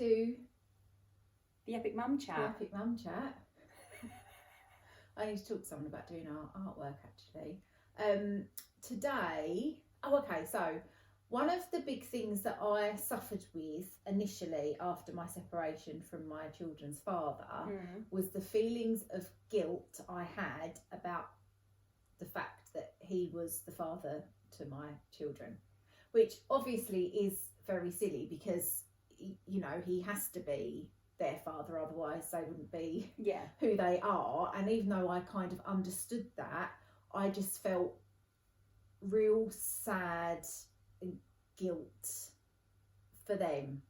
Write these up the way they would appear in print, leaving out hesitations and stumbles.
to the Epic Mum Chat. The Epic Mum Chat. I need to talk to someone about doing our artwork actually. Today, so one of the big things that I suffered with initially after my separation from my children's father was the feelings of guilt I had about the fact that he was the father to my children, which obviously is very silly because, you know, he has to be their father, otherwise they wouldn't be who they are. And even though I kind of understood that, I just felt real sad and guilt for them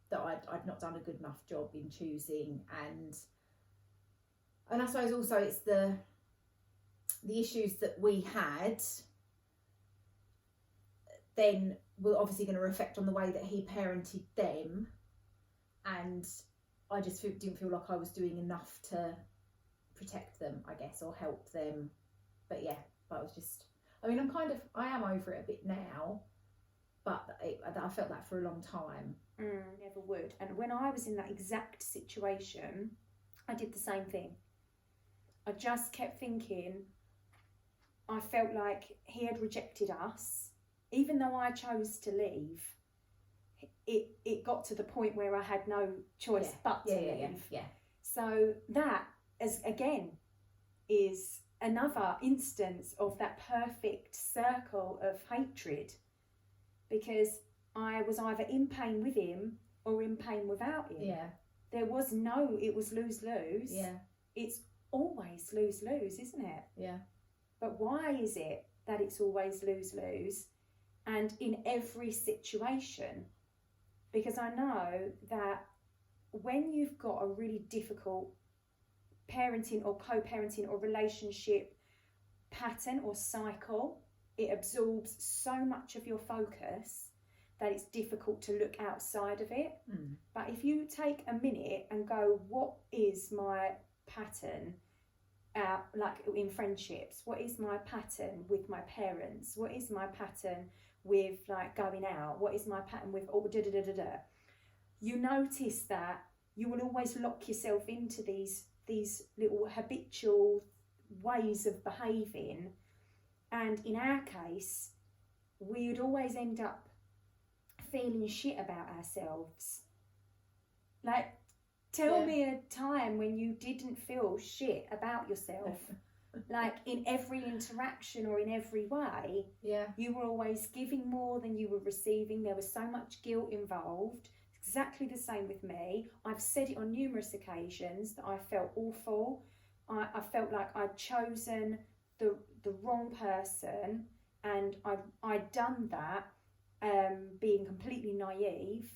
that I'd not done a good enough job in choosing, and I suppose also it's the issues that we had then were obviously going to reflect on the way that he parented them, and I just didn't feel like I was doing enough to protect them, I guess, or help them. But yeah, I was just, I mean, I am over it a bit now, but I felt that for a long time. Never would. And when I was in that exact situation, I did the same thing. I just kept thinking, I felt like he had rejected us. Even though I chose to leave, it got to the point where I had no choice but to leave. Yeah. So that, as again, is another instance of that perfect circle of hatred, because I was either in pain with him or in pain without him. Yeah. There was it was lose-lose. Yeah. It's always lose-lose, isn't it? Yeah. But why is it that it's always lose-lose? And in every situation, because I know that when you've got a really difficult parenting or co-parenting or relationship pattern or cycle, it absorbs so much of your focus that it's difficult to look outside of it. But if you take a minute and go, what is my pattern like in friendships? What is my pattern with my parents? What is my pattern with like going out? What is my pattern with you notice that you will always lock yourself into these little habitual ways of behaving, and in our case we would always end up feeling shit about ourselves. Like, tell me a time when you didn't feel shit about yourself. Like, in every interaction or in every way, you were always giving more than you were receiving. There was so much guilt involved. Exactly the same with me. I've said it on numerous occasions that I felt awful. I felt like I'd chosen the wrong person, and I'd done that being completely naive,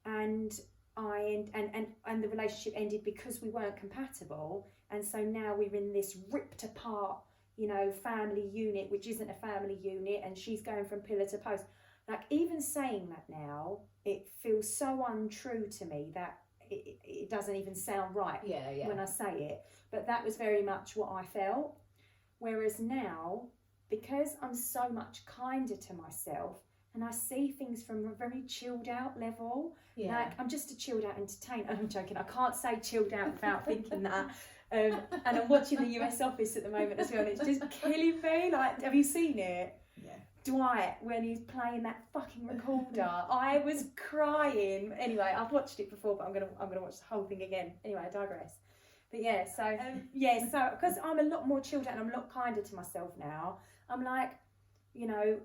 and the relationship ended because we weren't compatible. And so now we're in this ripped apart, you know, family unit, which isn't a family unit, and she's going from pillar to post. Like, even saying that now, it feels so untrue to me that it doesn't even sound right when I say it. But that was very much what I felt. Whereas now, because I'm so much kinder to myself, and I see things from a very chilled out level. Like, I'm just a chilled out entertainer. I'm joking, I can't say chilled out without thinking that. And I'm watching the US Office at the moment as well, and it's just killing me. Like, have you seen it? Yeah. Dwight, when he's playing that fucking recorder, I was crying. Anyway, I've watched it before, but I'm gonna watch the whole thing again. Anyway, I digress. But yeah, so so because I'm a lot more chilled out and I'm a lot kinder to myself now, I'm like, you know,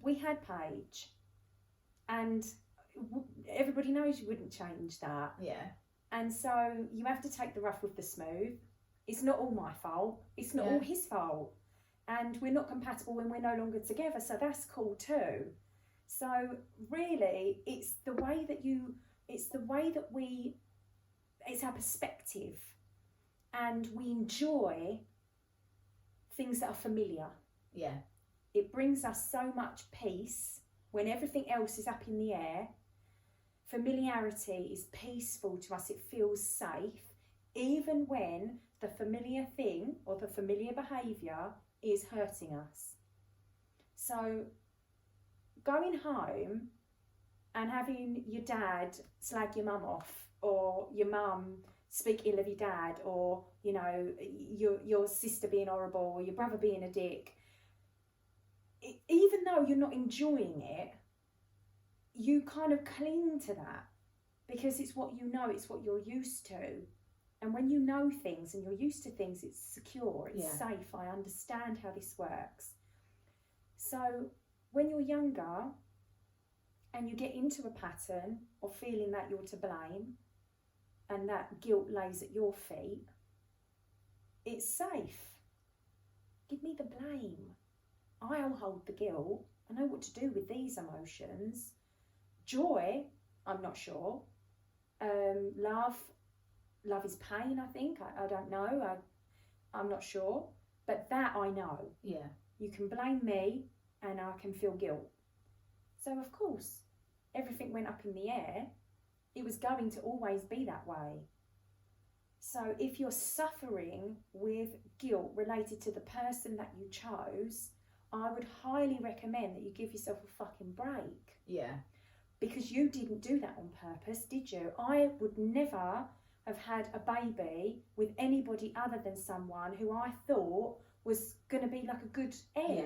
we had Paige, and everybody knows you wouldn't change that. Yeah. And so you have to take the rough with the smooth. It's not all my fault. It's not all his fault. And we're not compatible when we're no longer together, so that's cool too. So really, it's the way that it's our perspective, and we enjoy things that are familiar. Yeah. It brings us so much peace when everything else is up in the air. Familiarity is peaceful to us. It feels safe, even when the familiar thing or the familiar behaviour is hurting us. So going home and having your dad slag your mum off, or your mum speak ill of your dad, or, you know, your sister being horrible, or your brother being a dick, even though you're not enjoying it, you kind of cling to that because it's what you know, it's what you're used to. And when you know things and you're used to things, it's secure, it's safe, I understand how this works. So when you're younger and you get into a pattern of feeling that you're to blame and that guilt lays at your feet, it's safe. Give me the blame. I'll hold the guilt. I know what to do with these emotions. Joy, I'm not sure. Love is pain, I think. I don't know. I'm not sure. But that I know. Yeah. You can blame me and I can feel guilt. So, of course, everything went up in the air. It was going to always be that way. So if you're suffering with guilt related to the person that you chose, I would highly recommend that you give yourself a fucking break. Yeah. Because you didn't do that on purpose, did you? I would never have had a baby with anybody other than someone who I thought was going to be like a good egg. Yeah.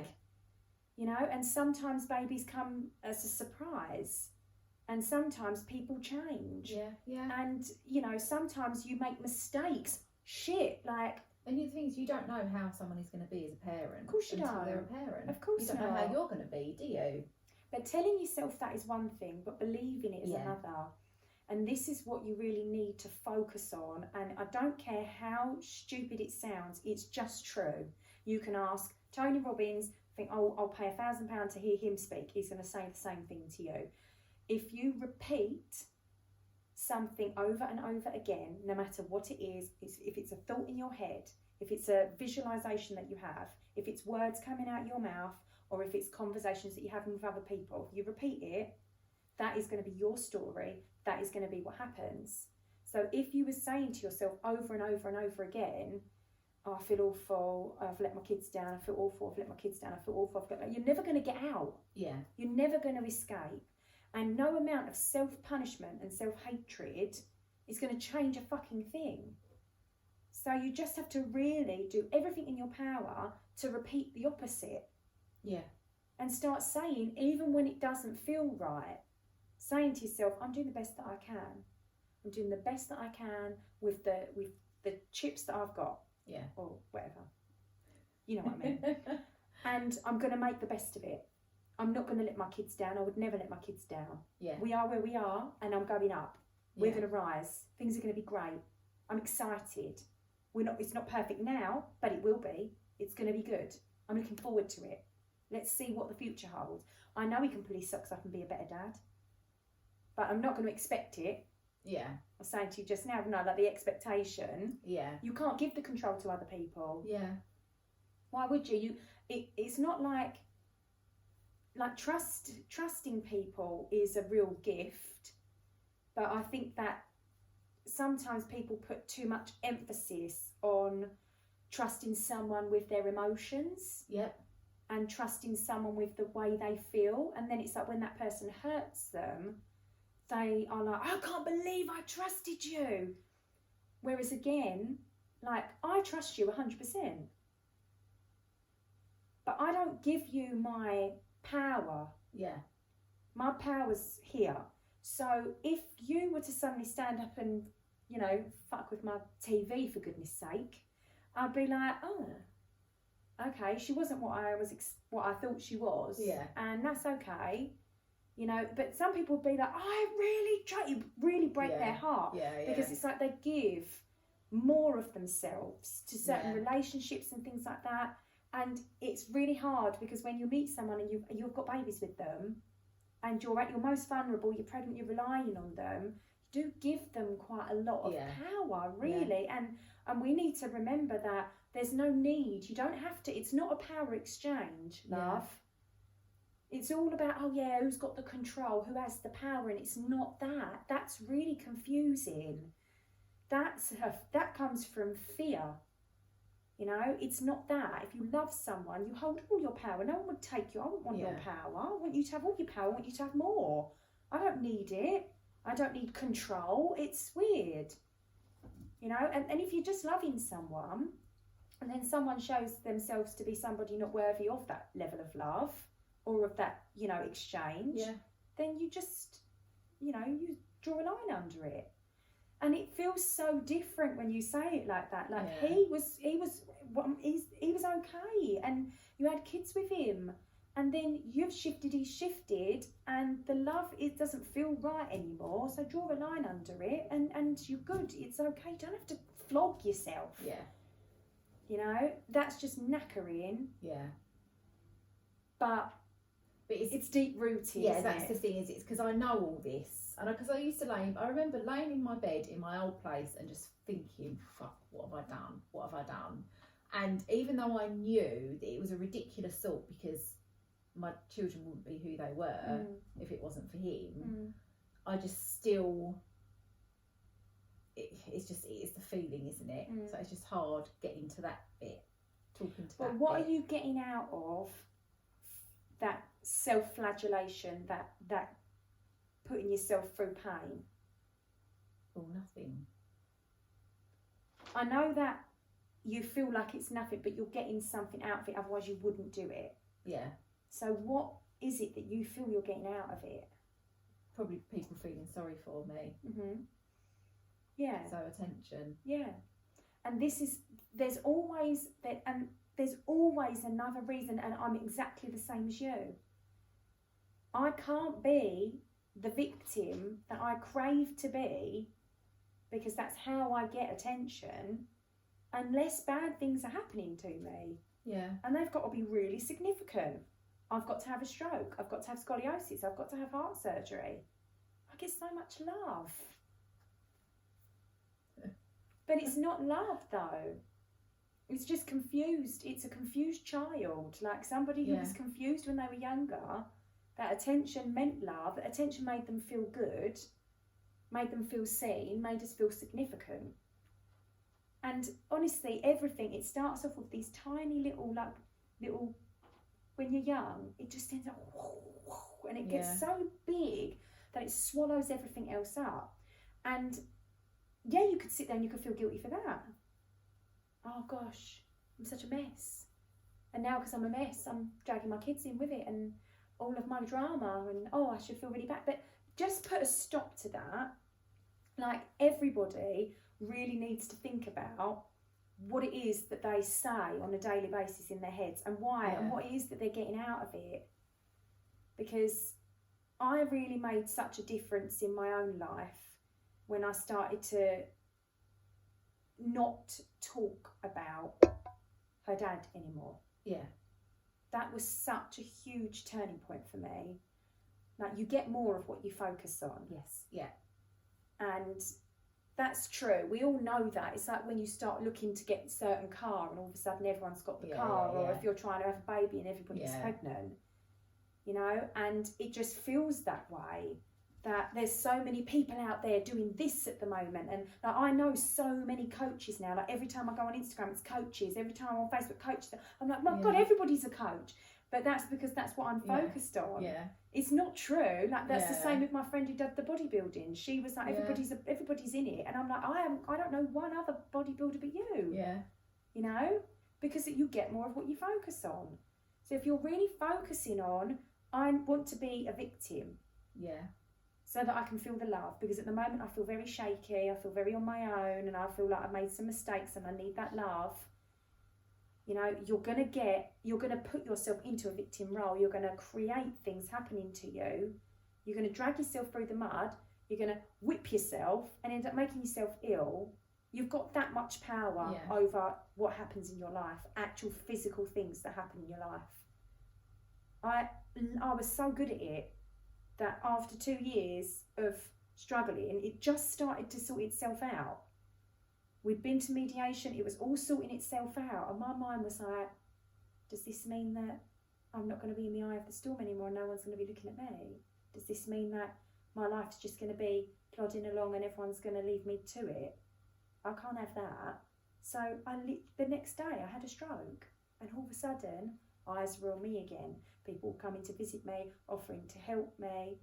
You know, and sometimes babies come as a surprise. And sometimes people change. Yeah, yeah. And, you know, sometimes you make mistakes. Shit, like... And the thing is, you don't know how someone is going to be as a parent. Of course you until don't. They're a parent. Of course you don't know how you're going to be, do you? But telling yourself that is one thing, but believing it is another. And this is what you really need to focus on. And I don't care how stupid it sounds, it's just true. You can ask Tony Robbins, think, oh, I'll pay £1,000 to hear him speak. He's going to say the same thing to you. If you repeat something over and over again, no matter what it is, if it's a thought in your head, if it's a visualization that you have, if it's words coming out your mouth, or if it's conversations that you're having with other people, if you repeat it, that is going to be your story. That is going to be what happens. So if you were saying to yourself over and over and over again, oh, I feel awful, I've let my kids down, I feel awful, I've let my kids down, I feel awful, you're never going to get out. Yeah. You're never going to escape. And no amount of self-punishment and self-hatred is going to change a fucking thing. So you just have to really do everything in your power to repeat the opposite. Yeah. And start saying, even when it doesn't feel right, saying to yourself, I'm doing the best that I can. I'm doing the best that I can with the chips that I've got. Yeah. Or whatever. You know what I mean? And I'm going to make the best of it. I'm not going to let my kids down. I would never let my kids down. Yeah. We are where we are and I'm going up. We're going to rise. Things are going to be great. I'm excited. It's not perfect now, but it will be. It's going to be good. I'm looking forward to it. Let's see what the future holds. I know he can pull his socks up and be a better dad, but I'm not going to expect it. Yeah. I was saying to you just now, no, like the expectation. Yeah. You can't give the control to other people. Yeah. Why would you? It's not like trusting people is a real gift, but I think that sometimes people put too much emphasis on trusting someone with their emotions. Yep. And trusting someone with the way they feel, and then it's like when that person hurts them, they are like, I can't believe I trusted you. Whereas again, like, I trust you 100%, but I don't give you my power. Yeah. My power's here. So if you were to suddenly stand up and, you know, fuck with my TV for goodness sake, I'd be like, oh, okay, she wasn't what I thought she was. Yeah. And that's okay. You know, but some people would be like, I really try, you really break their heart. Yeah, yeah. Because it's like they give more of themselves to certain relationships and things like that. And it's really hard because when you meet someone and you've got babies with them and you're at your most vulnerable, you're pregnant, you're relying on them, you do give them quite a lot of power, really. Yeah. And we need to remember that there's no need. You don't have to. It's not a power exchange, love. Yeah. It's all about, oh yeah, who's got the control, who has the power, and it's not that. That's really confusing. That comes from fear. You know, it's not that. If you love someone, you hold all your power. No one would take you. I wouldn't want your power. I want you to have all your power. I want you to have more. I don't need it. I don't need control. It's weird. You know, and if you're just loving someone and then someone shows themselves to be somebody not worthy of that level of love or of that, you know, exchange, then you just, you know, you draw a line under it. And it feels so different when you say it like that. Like he was okay, and you had kids with him, and then you've shifted, he's shifted, and the love, it doesn't feel right anymore. So draw a line under it, and you're good. It's okay. You don't have to flog yourself. Yeah. You know, that's just knackering. Yeah. But it's deep rooted. Yeah, that's the thing. Is it's because I know all this, and because I used to I remember laying in my bed in my old place and just thinking, "Fuck, what have I done? What have I done?" And even though I knew that it was a ridiculous thought because my children wouldn't be who they were if it wasn't for him, I just still. It's the feeling, isn't it? So it's just hard getting to that bit, talking to that. But what are you getting out of that self-flagellation, that putting yourself through pain? Oh, nothing. I know that you feel like it's nothing, but you're getting something out of it, otherwise you wouldn't do it. Yeah. So what is it that you feel you're getting out of it? Probably people feeling sorry for me. Yeah. So attention. Yeah. And there's always another reason, and I'm exactly the same as you. I can't be the victim that I crave to be, because that's how I get attention, unless bad things are happening to me. Yeah. And they've got to be really significant. I've got to have a stroke. I've got to have scoliosis. I've got to have heart surgery. I get so much love. But it's not love, though. It's just confused. It's a confused child. Like somebody who was confused when they were younger. That attention meant love. That attention made them feel good. Made them feel seen. Made us feel significant. And honestly, everything, it starts off with these tiny little, when you're young, it just ends up, and it gets so big that it swallows everything else up. And yeah, you could sit there and you could feel guilty for that. Oh gosh, I'm such a mess. And now because I'm a mess, I'm dragging my kids in with it and all of my drama, and I should feel really bad. But just put a stop to that. Like, everybody really needs to think about what it is that they say on a daily basis in their heads, and why, and what it is that they're getting out of it. Because I really made such a difference in my own life when I started to not talk about her dad anymore. Yeah. That was such a huge turning point for me. Like, you get more of what you focus on. Yes. Yeah. And that's true. We all know that. It's like when you start looking to get a certain car and all of a sudden everyone's got the car, or if you're trying to have a baby and everybody's pregnant, you know, and it just feels that way. That there's so many people out there doing this at the moment, and like, I know so many coaches now. Like, every time I go on Instagram, it's coaches. Every time I'm on Facebook, coaches. I'm like, my God, everybody's a coach. But that's because that's what I'm focused on. Yeah. It's not true. Like, that's the same with my friend who did the bodybuilding. She was like, everybody's in it, and I'm like, I don't know one other bodybuilder but you. Yeah. You know, because you get more of what you focus on. So if you're really focusing on, I want to be a victim. Yeah. So that I can feel the love, because at the moment I feel very shaky, I feel very on my own, and I feel like I've made some mistakes and I need that love. You know, you're going to put yourself into a victim role. You're going to create things happening to you. You're going to drag yourself through the mud. You're going to whip yourself and end up making yourself ill. You've got that much power over what happens in your life, actual physical things that happen in your life. I was so good at it that after 2 years of struggling, it just started to sort itself out. We'd been to mediation, it was all sorting itself out, and my mind was like, does this mean that I'm not going to be in the eye of the storm anymore and no one's going to be looking at me? Does this mean that my life's just going to be plodding along and everyone's going to leave me to it? I can't have that. So the next day I had a stroke, and all of a sudden eyes were on me again. People coming to visit me, offering to help me.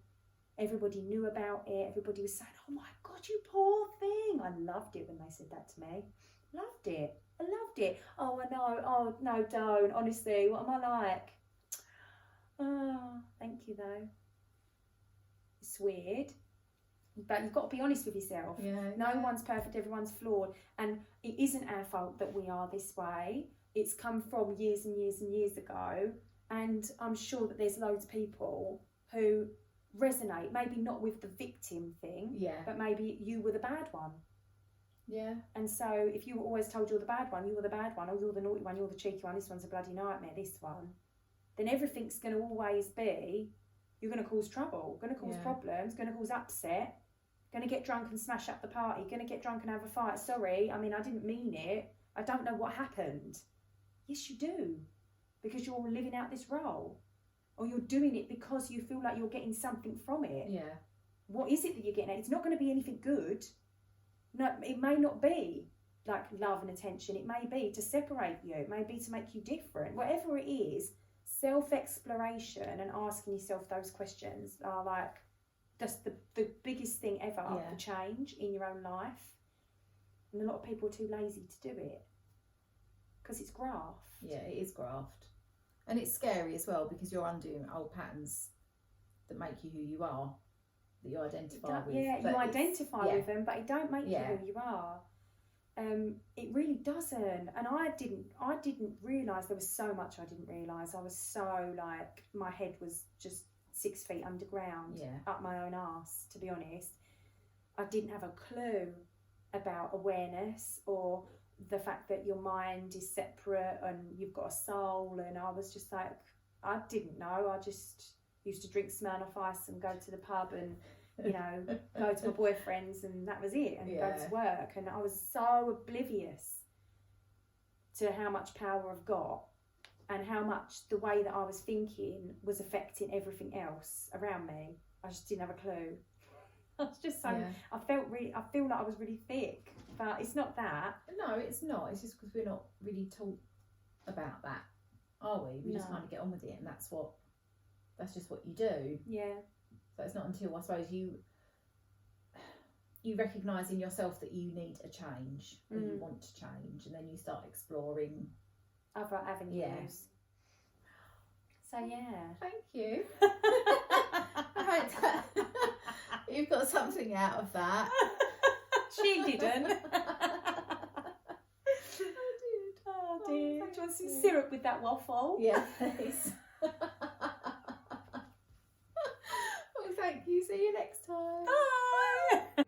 Everybody knew about it. Everybody was saying, oh my God, you poor thing. I loved it when they said that to me. Loved it. I loved it. Oh, I know. Oh, no, don't. Honestly, what am I like? Oh, thank you, though. It's weird. But you've got to be honest with yourself. Yeah, no one's perfect, everyone's flawed. And it isn't our fault that we are this way. It's come from years and years and years ago. And I'm sure that there's loads of people who resonate, maybe not with the victim thing, but maybe you were the bad one. Yeah. And so if you were always told you're the bad one, or you're the naughty one, you're the cheeky one, this one's a bloody nightmare, this one, then everything's going to always be, you're going to cause trouble, going to cause problems, going to cause upset, going to get drunk and smash up the party, going to get drunk and have a fight. Sorry, I mean, I didn't mean it. I don't know what happened. Yes, you do. Because you're living out this role. Or you're doing it because you feel like you're getting something from it. Yeah. What is it that you're getting at? It's not going to be anything good. No, it may not be like love and attention. It may be to separate you. It may be to make you different. Whatever it is, self-exploration and asking yourself those questions are like just the biggest thing ever for change in your own life. And a lot of people are too lazy to do it because it's graft. Yeah, it is graft. And it's scary as well because you're undoing old patterns that make you who you are, that you identify with. Yeah, you identify with them, but it don't make you who you are. It really doesn't. And I didn't realise there was so much I didn't realise. I was so like, my head was just 6 feet underground, up my own arse, to be honest. I didn't have a clue about awareness or the fact that your mind is separate and you've got a soul, and I was just like, I didn't know. I just used to drink Smirnoff Ice and go to the pub and, you know, go to my boyfriends, and that was it, and go to work. And I was so oblivious to how much power I've got and how much the way that I was thinking was affecting everything else around me. I just didn't have a clue. I was just so, I feel like I was really thick, but it's not that. No, it's not. It's just because we're not really taught about that, are we? We just kind of get on with it, and that's just what you do. Yeah. So it's not until, I suppose, you recognise in yourself that you need a change, or you want to change, and then you start exploring other avenues. Yeah. So yeah. Thank you. I hope that you've got something out of that. She didn't. I did. Oh dear. Do you want some syrup with that waffle? Yeah, please. Well, thank you. See you next time. Bye.